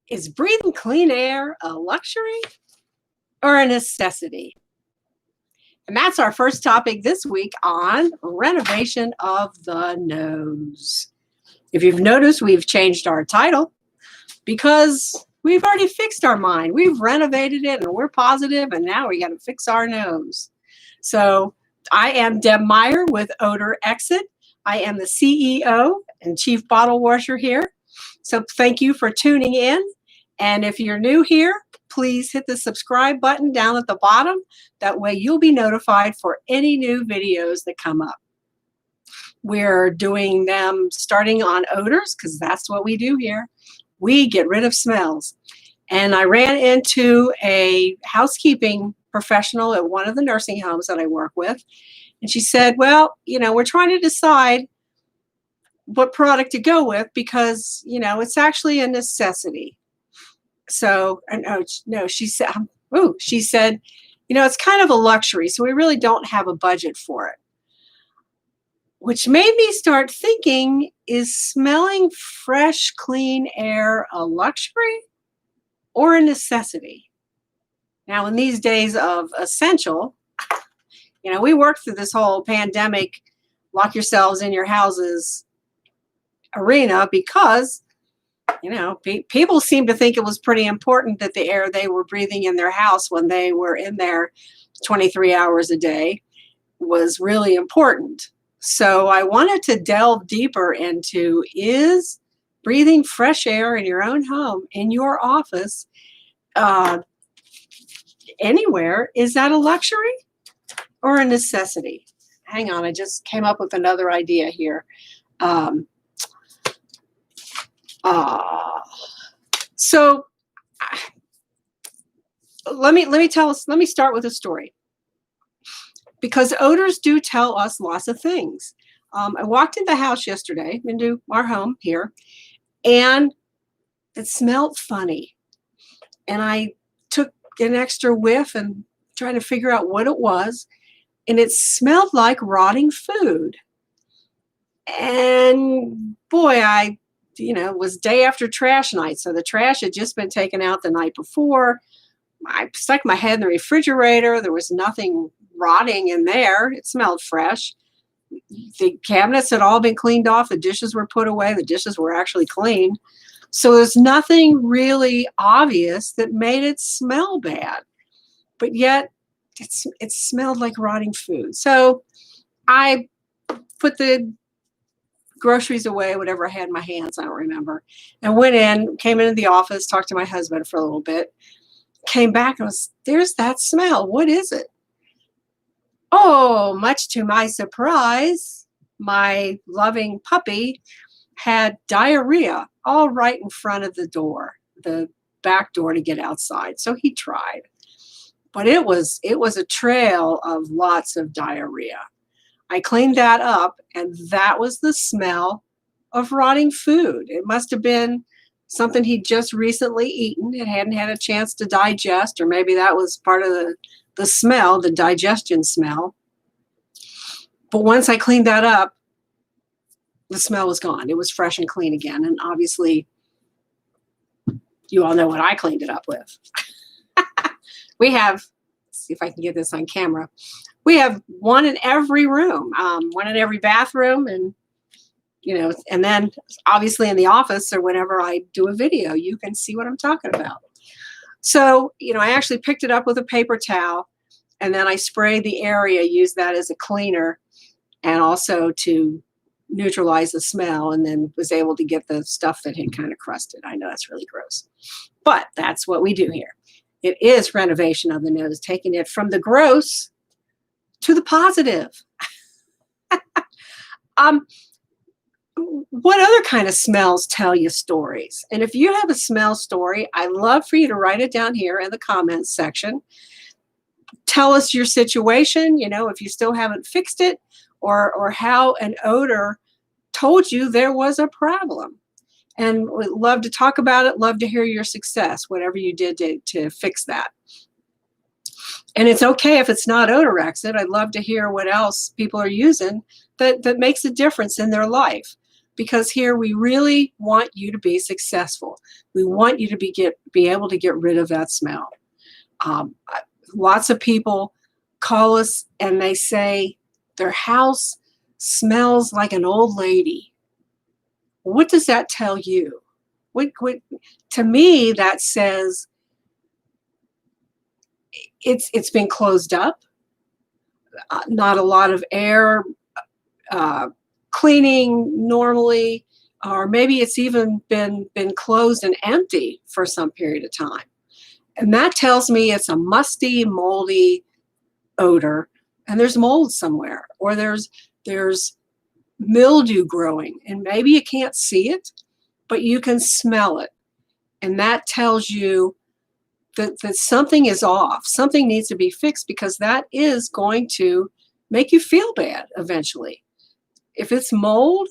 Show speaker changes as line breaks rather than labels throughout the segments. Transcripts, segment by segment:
Is breathing clean air a luxury or a necessity? And that's our first topic this week on renovation of the nose. If you've noticed, we've changed our title because we've already fixed our mind. We've renovated it and we're positive, and now we got to fix our nose. So I am Deb Meyer with OdorXit. I am the CEO and Chief Bottle Washer here. So thank you for tuning in. And if you're new here, please hit the subscribe button down at the bottom. That way you'll be notified for any new videos that come up. We're doing them starting on odors because that's what we do here. We get rid of smells. And I ran into a housekeeping professional at one of the nursing homes that I work with. And she said, well, we're trying to decide what product to go with because, it's actually a necessity. So, she said, it's kind of a luxury. So we really don't have a budget for it. Which made me start thinking, is smelling fresh, clean air a luxury or a necessity? Now, in these days of essential, we worked through this whole pandemic, lock yourselves in your houses arena because people seem to think it was pretty important that the air they were breathing in their house when they were in there 23 hours a day was really important. So I wanted to delve deeper into, is breathing fresh air in your own home, in your office, anywhere, is that a luxury or a necessity? Hang on, I just came up with another idea here. So let me start with a story, because odors do tell us lots of things. I walked in the house yesterday, into our home here, and it smelled funny. And I took an extra whiff and trying to figure out what it was, and it smelled like rotting food. And boy, it was day after trash night. So the trash had just been taken out the night before. I stuck my head in the refrigerator. There was nothing rotting in there. It smelled fresh. The cabinets had all been cleaned off. The dishes were put away. The dishes were actually clean. So there's nothing really obvious that made it smell bad. But yet it smelled like rotting food. So I put the groceries away, whatever I had in my hands, I don't remember, and went in, came into the office, talked to my husband for a little bit, came back and there's that smell. What is it? Oh, much to my surprise, my loving puppy had diarrhea all right in front of the door, the back door to get outside. So he tried, but it was a trail of lots of diarrhea. I cleaned that up, and that was the smell of rotting food. It must have been something he'd just recently eaten. It hadn't had a chance to digest, or maybe that was part of the smell, the digestion smell. But once I cleaned that up, the smell was gone. It was fresh and clean again. And obviously, you all know what I cleaned it up with. We have, let's see if I can get this on camera. We have one in every room, one in every bathroom, and and then obviously in the office or whenever I do a video, you can see what I'm talking about. So, I actually picked it up with a paper towel, and then I sprayed the area, used that as a cleaner, and also to neutralize the smell, and then was able to get the stuff that had kind of crusted. I know that's really gross, but that's what we do here. It is renovation of the nose, taking it from the gross to the positive. What other kind of smells tell you stories? And if you have a smell story, I'd love for you to write it down here in the comments section. Tell us your situation, if you still haven't fixed it, or how an odor told you there was a problem. And we'd love to talk about it, love to hear your success, whatever you did to fix that. And it's okay if it's not OdorXit. I'd love to hear what else people are using that makes a difference in their life. because here we really want you to be successful. We want you to be able to get rid of that smell. Lots of people call us and they say their house smells like an old lady. What does that tell you? To me, that says it's been closed up, not a lot of air cleaning normally, or maybe it's even been closed and empty for some period of time. And that tells me it's a musty, moldy odor, and there's mold somewhere, or there's mildew growing, and maybe you can't see it, but you can smell it. And that tells you that something is off. Something needs to be fixed, because that is going to make you feel bad eventually. If it's mold,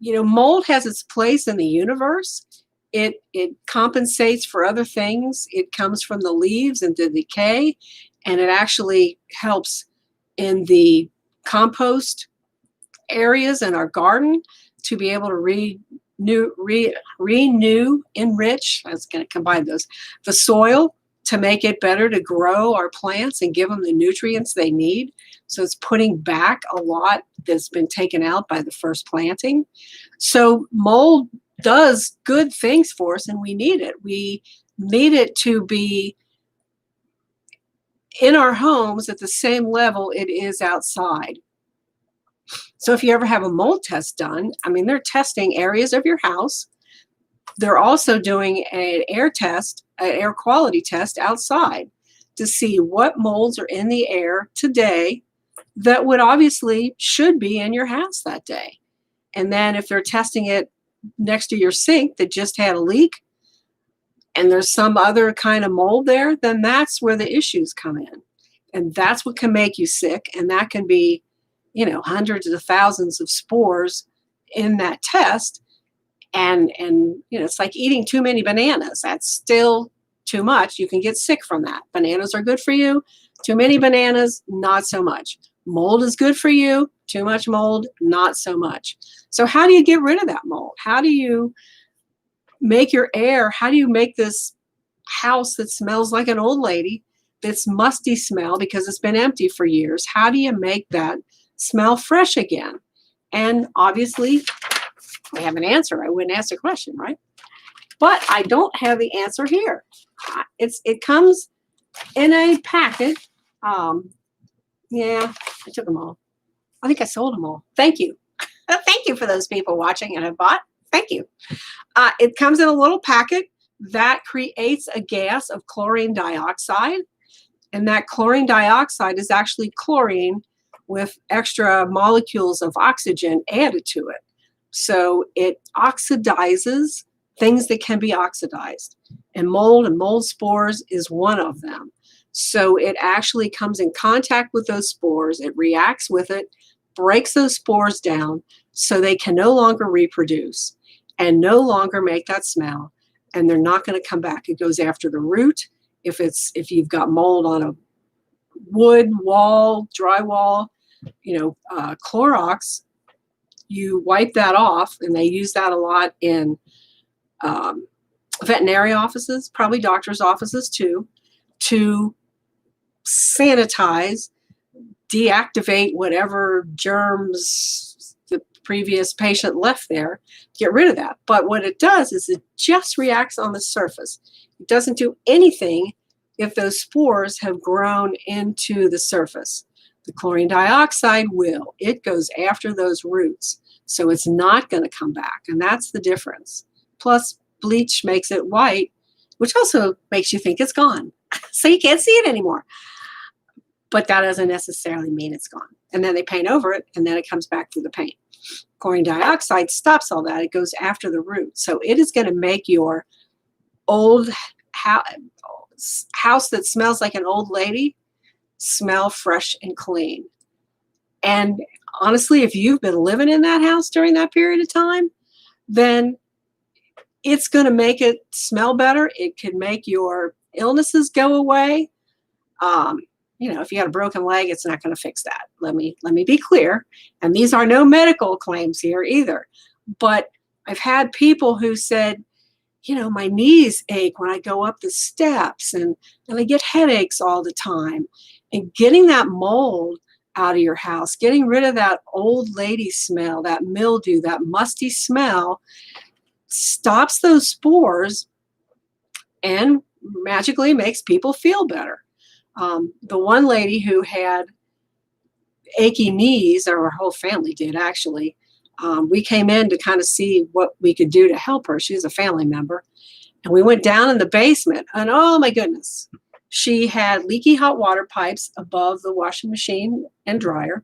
mold has its place in the universe. It compensates for other things. It comes from the leaves and the decay, and it actually helps in the compost areas in our garden to be able to enrich. I was going to combine those. The soil to make it better to grow our plants and give them the nutrients they need. So it's putting back a lot that's been taken out by the first planting. So mold does good things for us, and we need it. We need it to be in our homes at the same level it is outside. So if you ever have a mold test done, they're testing areas of your house. They're also doing an air quality test outside to see what molds are in the air today that would obviously should be in your house that day. And then if they're testing it next to your sink that just had a leak and there's some other kind of mold there, then that's where the issues come in. And that's what can make you sick. And that can be, hundreds of thousands of spores in that test. And it's like eating too many bananas. That's still too much. You can get sick from that. Bananas are good for you. Too many bananas, not so much. Mold is good for you. Too much mold, not so much. So how do you get rid of that mold? How do you make your air? How do you make this house that smells like an old lady, this musty smell because it's been empty for years? How do you make that smell fresh again? And obviously, we have an answer. I wouldn't ask a question, right? But I don't have the answer here. It comes in a packet. Yeah, I took them all. I think I sold them all. Thank you. Thank you for those people watching and have bought. Thank you. It comes in a little packet that creates a gas of chlorine dioxide. And that chlorine dioxide is actually chlorine with extra molecules of oxygen added to it. So it oxidizes things that can be oxidized. And mold spores is one of them. So it actually comes in contact with those spores. It reacts with it, breaks those spores down so they can no longer reproduce and no longer make that smell. And they're not going to come back. It goes after the root. If you've got mold on a wood wall, drywall, Clorox, you wipe that off, and they use that a lot in veterinary offices, probably doctors' offices too, to sanitize, deactivate whatever germs the previous patient left there, get rid of that. But what it does is it just reacts on the surface. It doesn't do anything if those spores have grown into the surface. The chlorine dioxide will. It goes after those roots. So it's not going to come back. And that's the difference. Plus, bleach makes it white, which also makes you think it's gone. So you can't see it anymore. But that doesn't necessarily mean it's gone. And then they paint over it, and then it comes back through the paint. Chlorine dioxide stops all that. It goes after the root. So it is going to make your old house that smells like an old lady smell fresh and clean. And honestly, if you've been living in that house during that period of time, then it's going to make it smell better. It could make your illnesses go away. if you got a broken leg, it's not going to fix that. Let me be clear. And these are no medical claims here either. But I've had people who said, my knees ache when I go up the steps and I get headaches all the time. And getting that mold out of your house, getting rid of that old lady smell, that mildew, that musty smell, stops those spores and magically makes people feel better. The one lady who had achy knees, or her whole family did actually, we came in to kind of see what we could do to help her. She was a family member. And we went down in the basement, and oh my goodness, she had leaky hot water pipes above the washing machine and dryer.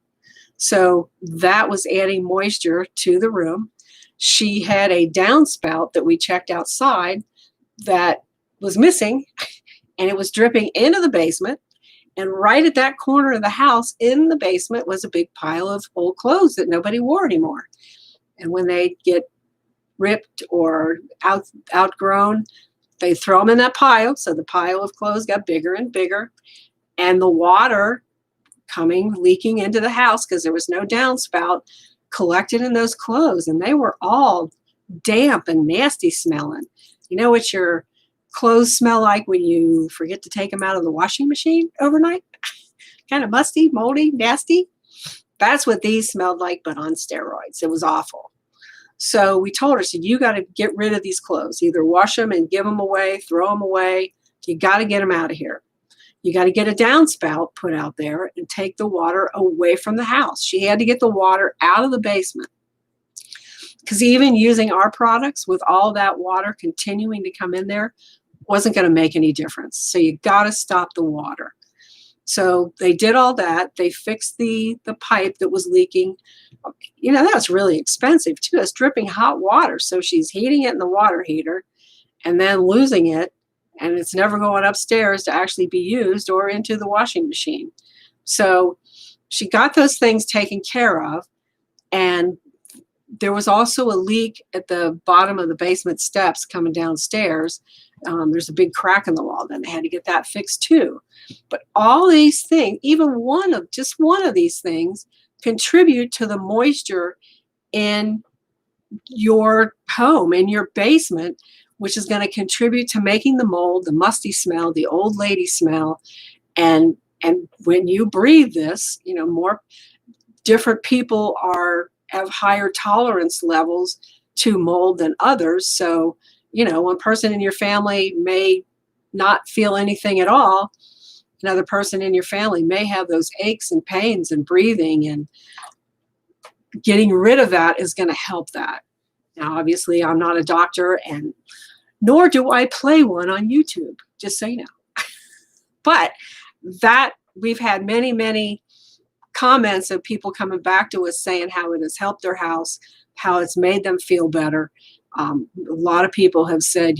So that was adding moisture to the room. She had a downspout that we checked outside that was missing, and it was dripping into the basement. And right at that corner of the house in the basement was a big pile of old clothes that nobody wore anymore. And when they get ripped or outgrown, they throw them in that pile. So the pile of clothes got bigger and bigger. And the water leaking into the house, because there was no downspout, collected in those clothes. And they were all damp and nasty smelling. You know what your clothes smell like when you forget to take them out of the washing machine overnight? Kind of musty, moldy, nasty. That's what these smelled like, but on steroids. It was awful. So we told her, you got to get rid of these clothes. Either wash them and give them away, throw them away. You got to get them out of here. You got to get a downspout put out there and take the water away from the house. She had to get the water out of the basement. Because even using our products with all that water continuing to come in there wasn't going to make any difference. So you got to stop the water. So they did all that. They fixed the pipe that was leaking. That was really expensive too. It's dripping hot water. So she's heating it in the water heater and then losing it. And it's never going upstairs to actually be used or into the washing machine. So she got those things taken care of. And there was also a leak at the bottom of the basement steps coming downstairs. There's a big crack in the wall. Then they had to get that fixed too. But all these things, even one of these things, contribute to the moisture in your home, in your basement, which is going to contribute to making the mold, the musty smell, the old lady smell. And when you breathe this, more different people have higher tolerance levels to mold than others. So, one person in your family may not feel anything at all. Another person in your family may have those aches and pains and breathing, and getting rid of that is going to help that. Now, obviously, I'm not a doctor, and nor do I play one on YouTube, just so you know. But that we've had many, many comments of people coming back to us saying how it has helped their house, how it's made them feel better. A lot of people have said,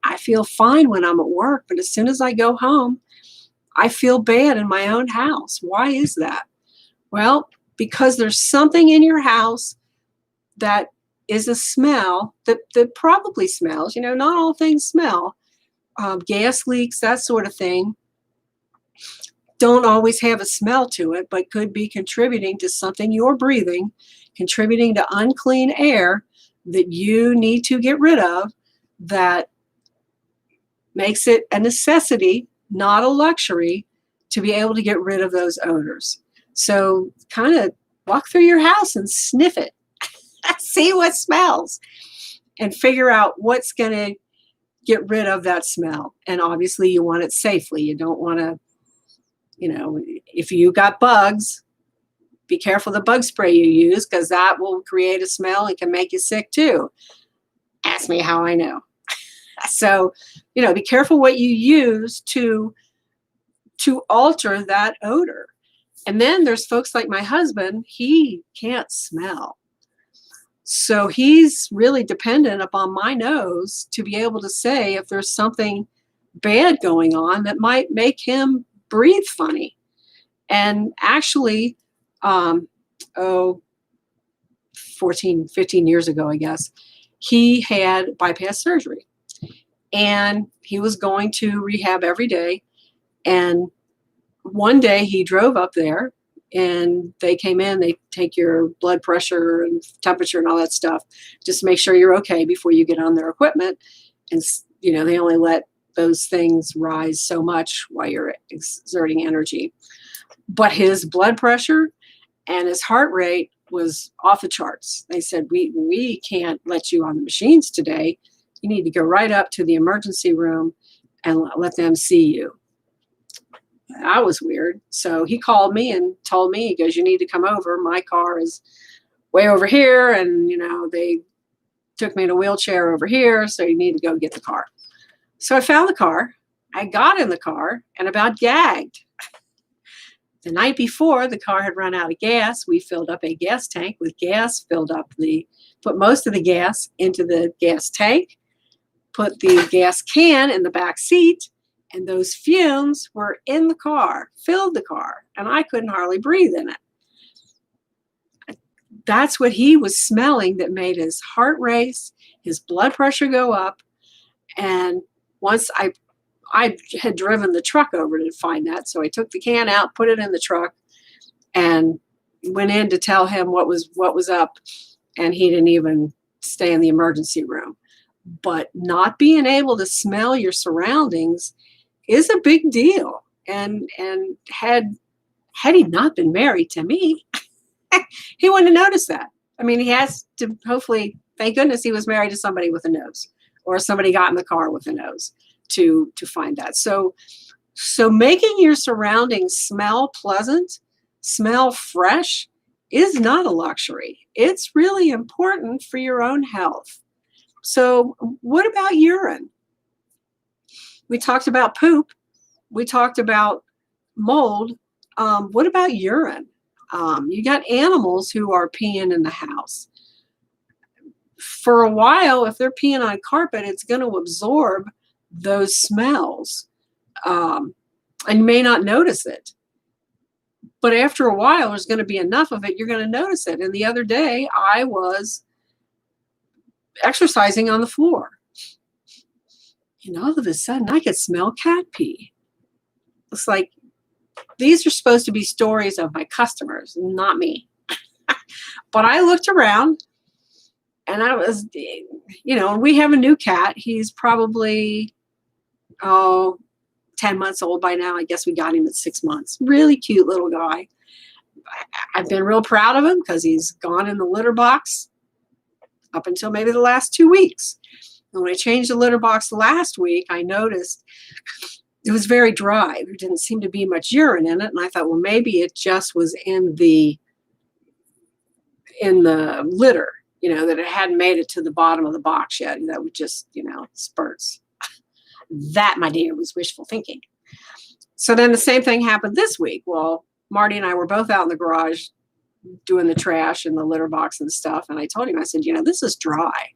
I feel fine when I'm at work, but as soon as I go home, I feel bad in my own house. Why is that? Well, because there's something in your house that is a smell that probably smells. Not all things smell. Gas leaks, that sort of thing, don't always have a smell to it, but could be contributing to something you're breathing, contributing to unclean air that you need to get rid of, that makes it a necessity, not a luxury, to be able to get rid of those odors. So kind of walk through your house and sniff it, see what smells, and figure out what's going to get rid of that smell. And obviously you want it safely. You don't want to, if you got bugs, be careful the bug spray you use, because that will create a smell and can make you sick too. Ask me how I know. So, be careful what you use to alter that odor. And then there's folks like my husband, he can't smell. So he's really dependent upon my nose to be able to say if there's something bad going on that might make him breathe funny. And actually, 14, 15 years ago, I guess, he had bypass surgery. And he was going to rehab every day. And one day he drove up there and they came in, they take your blood pressure and temperature and all that stuff, just to make sure you're okay before you get on their equipment. And, they only let those things rise so much while you're exerting energy. But his blood pressure and his heart rate was off the charts. They said, we can't let you on the machines today. You need to go right up to the emergency room and let them see you. That was weird. So he called me and told me, he goes, you need to come over. My car is way over here. And, they took me in a wheelchair over here. So you need to go get the car. So I found the car. I got in the car and about gagged. The night before, the car had run out of gas. We filled up a gas tank with gas, put most of the gas into the gas tank, put the gas can in the back seat, and those fumes were in the car, filled the car, and I couldn't hardly breathe in it. That's what he was smelling that made his heart race, his blood pressure go up. And once I had driven the truck over to find that, so I took the can out, put it in the truck, and went in to tell him what was up, and he didn't even stay in the emergency room. But not being able to smell your surroundings is a big deal. And had he not been married to me, he wouldn't have noticed that. I mean, he has to, hopefully, thank goodness he was married to somebody with a nose, or somebody got in the car with a nose to find that. So making your surroundings smell pleasant, smell fresh, is not a luxury. It's really important for your own health. So what about urine? We talked about poop. We talked about mold. What about urine? You got animals who are peeing in the house. For a while, if they're peeing on carpet, it's going to absorb those smells. And you may not notice it. But after a while, there's going to be enough of it, you're going to notice it. And the other day, I was exercising on the floor. All of a sudden, I could smell cat pee. It's like, these are supposed to be stories of my customers, not me. But I looked around, and I was, we have a new cat. He's probably, 10 months old by now. I guess we got him at 6 months. Really cute little guy. I've been real proud of him because he's gone in the litter box up until maybe the last 2 weeks. And when I changed the litter box last week, I noticed it was very dry. There didn't seem to be much urine in it. And I thought, well, maybe it just was in the litter, that it hadn't made it to the bottom of the box yet. That would just, spurts. That, my dear, was wishful thinking. So then the same thing happened this week. Well, Marty and I were both out in the garage doing the trash and the litter box and stuff. And I told him, I said, this is dry.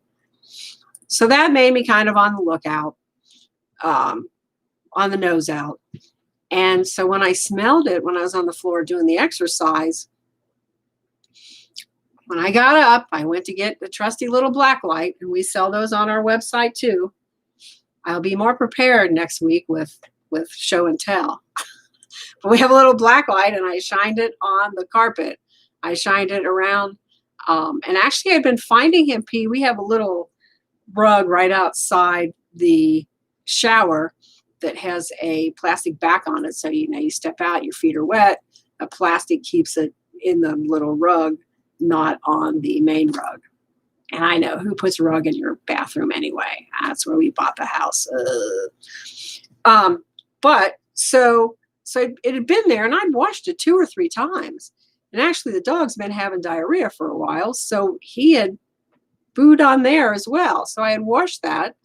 So that made me kind of on the lookout, on the nose out. And so when I smelled it, when I was on the floor doing the exercise, when I got up, I went to get the trusty little black light, and we sell those on our website too. I'll be more prepared next week with show and tell. But we have a little black light, and I shined it on the carpet. I shined it around. And actually, I've been finding him pee. We have a little rug right outside the shower that has a plastic back on it. So, you step out, your feet are wet. A plastic keeps it in the little rug, not on the main rug. And I know, who puts a rug in your bathroom anyway? That's where we bought the house. But so it had been there, and I'd washed it 2 or 3 times. And actually, the dog's been having diarrhea for a while, so he had booed on there as well. So I had washed that.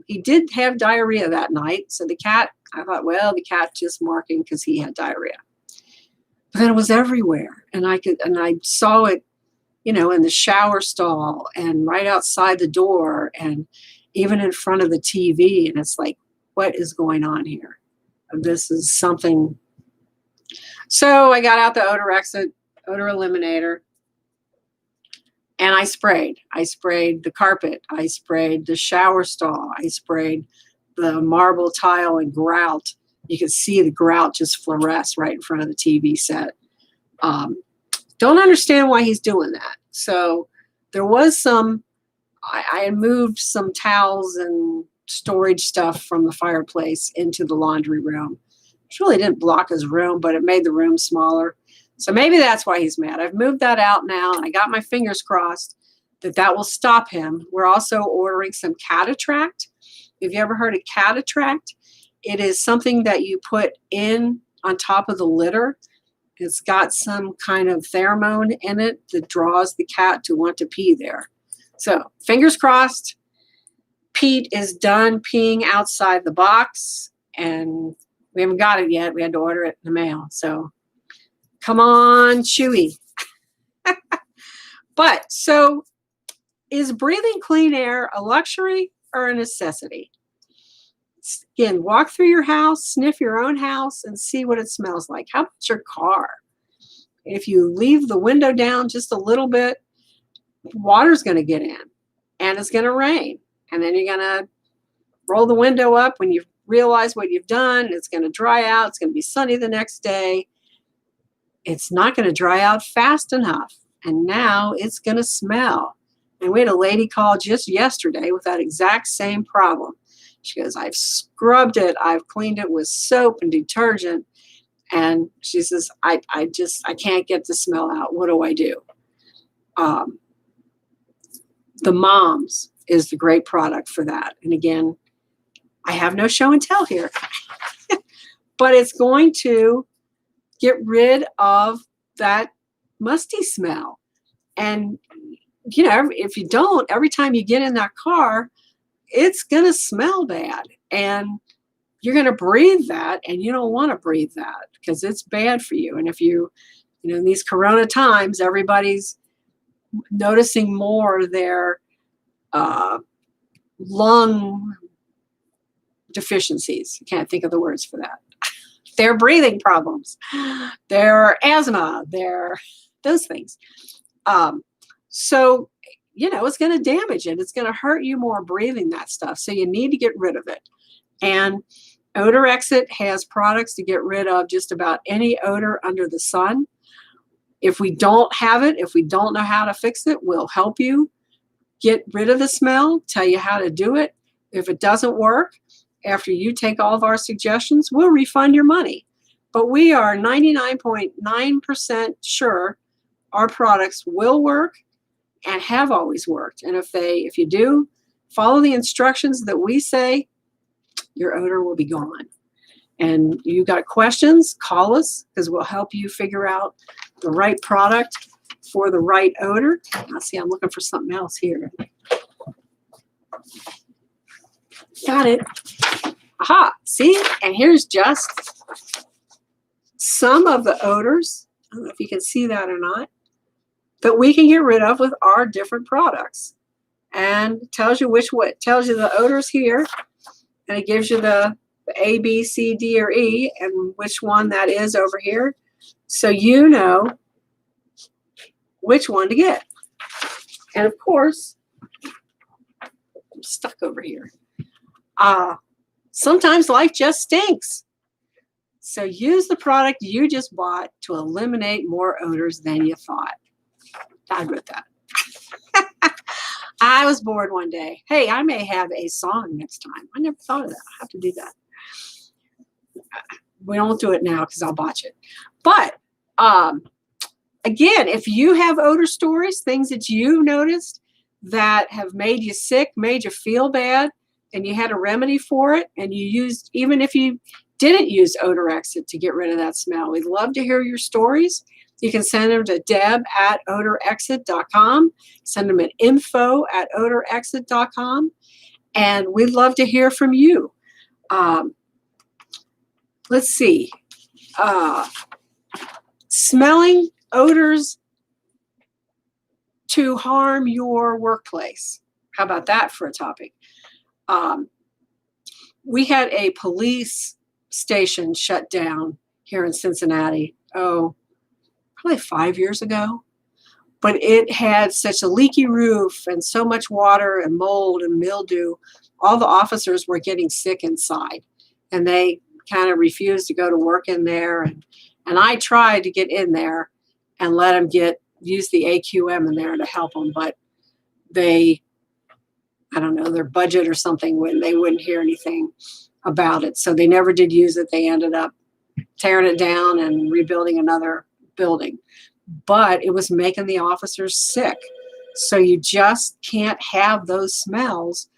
He did have diarrhea that night. So the cat, I thought, well, the cat just marking because he had diarrhea. But then it was everywhere, and I saw it, in the shower stall and right outside the door and even in front of the TV. And it's like, what is going on here? This is something. So I got out the OdorXit odor eliminator, and I sprayed. I sprayed the carpet. I sprayed the shower stall. I sprayed the marble tile and grout You could see the grout just fluoresce right in front of the TV set. Don't understand why he's doing that. So there was some, I had moved some towels and storage stuff from the fireplace into the laundry room. Which really didn't block his room, but it made the room smaller. So maybe that's why he's mad. I've moved that out now, and I got my fingers crossed that that will stop him. We're also ordering some cat attract. Have you ever heard of cat attract? It is something that you put in on top of the litter. It's got some kind of pheromone in it that draws the cat to want to pee there. So fingers crossed, Pete is done peeing outside the box, and we haven't got it yet. We had to order it in the mail. So come on, Chewy. But so is breathing clean air a luxury or a necessity? Again, walk through your house, sniff your own house, and see what it smells like. How about your car? If you leave the window down just a little bit, water's going to get in, and it's going to rain. And then you're going to roll the window up when you realize what you've done. It's going to dry out. It's going to be sunny the next day. It's not going to dry out fast enough. And now it's going to smell. And we had a lady call just yesterday with that exact same problem. She goes, I've scrubbed it. I've cleaned it with soap and detergent. And she says, I can't get the smell out. What do I do? The Moms is the great product for that. And again, I have no show and tell here, but it's going to get rid of that musty smell. And, you know, if you don't, every time you get in that car, it's going to smell bad. And you're going to breathe that, and you don't want to breathe that because it's bad for you. And if you know, in these Corona times, everybody's noticing more their lung deficiencies. I can't think of the words for that. Their breathing problems, their asthma, those things. So, you know, it's going to damage it. It's going to hurt you more breathing that stuff. So you need to get rid of it. And OdorXit has products to get rid of just about any odor under the sun. If we don't have it, if we don't know how to fix it, we'll help you get rid of the smell, tell you how to do it. If it doesn't work, after you take all of our suggestions, we'll refund your money. But we are 99.9% sure our products will work and have always worked. And if you do follow the instructions that we say, your odor will be gone. And you got questions, call us, because we'll help you figure out the right product for the right odor. Let's see, I'm looking for something else here. Got it. Aha, see? And here's just some of the odors. I don't know if you can see that or not, that we can get rid of with our different products. And it tells you tells you the odors here, and it gives you the A, B, C, D, or E, and which one that is over here. So you know which one to get. And of course, I'm stuck over here. Sometimes life just stinks. So use the product you just bought to eliminate more odors than you thought. I wrote that. I was bored one day. Hey, I may have a song next time. I never thought of that. I have to do that. We don't do it now because I'll botch it. But again, if you have odor stories, things that you noticed that have made you sick, made you feel bad, and you had a remedy for it, and you used, even if you didn't use OdorXit to get rid of that smell, we'd love to hear your stories. You can send them to deb@odorxit.com. Send them at info@odorxit.com. And we'd love to hear from you. Let's see. Smelling odors to harm your workplace. How about that for a topic? We had a police station shut down here in Cincinnati, probably 5 years ago. But it had such a leaky roof and so much water and mold and mildew. All the officers were getting sick inside, and they kind of refused to go to work in there. And I tried to get in there and let them use the AQM in there to help them, but they, I don't know, their budget or something, when they wouldn't hear anything about it. So they never did use it. They ended up tearing it down and rebuilding another building. But it was making the officers sick. So you just can't have those smells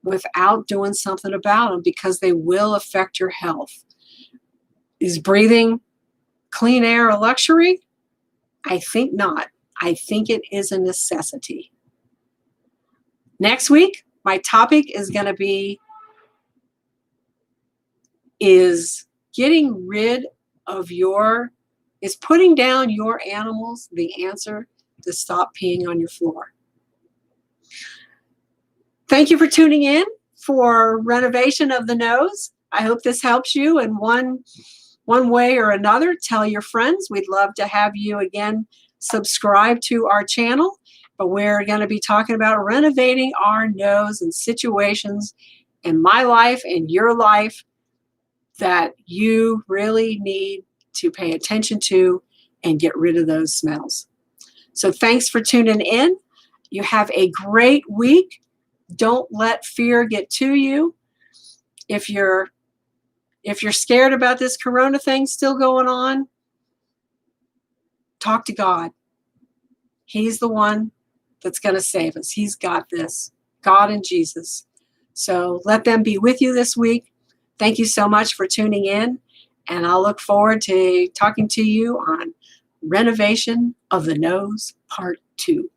without doing something about them, because they will affect your health. Is breathing clean air a luxury? I think not. I think it is a necessity. Next week, my topic is going to be, is putting down your animals the answer to stop peeing on your floor? Thank you for tuning in for Renovation of the Nose. I hope this helps you in one way or another. Tell your friends. We'd love to have you again subscribe to our channel. But we're going to be talking about renovating our nose in situations in my life and your life that you really need to pay attention to and get rid of those smells. So thanks for tuning in. You have a great week. Don't let fear get to you. If you're scared about this corona thing still going on, talk to God. He's the one that's going to save us. He's got this. God and Jesus. So let them be with you this week. Thank you so much for tuning in, and I'll look forward to talking to you on Renovation of the Nose Part 2.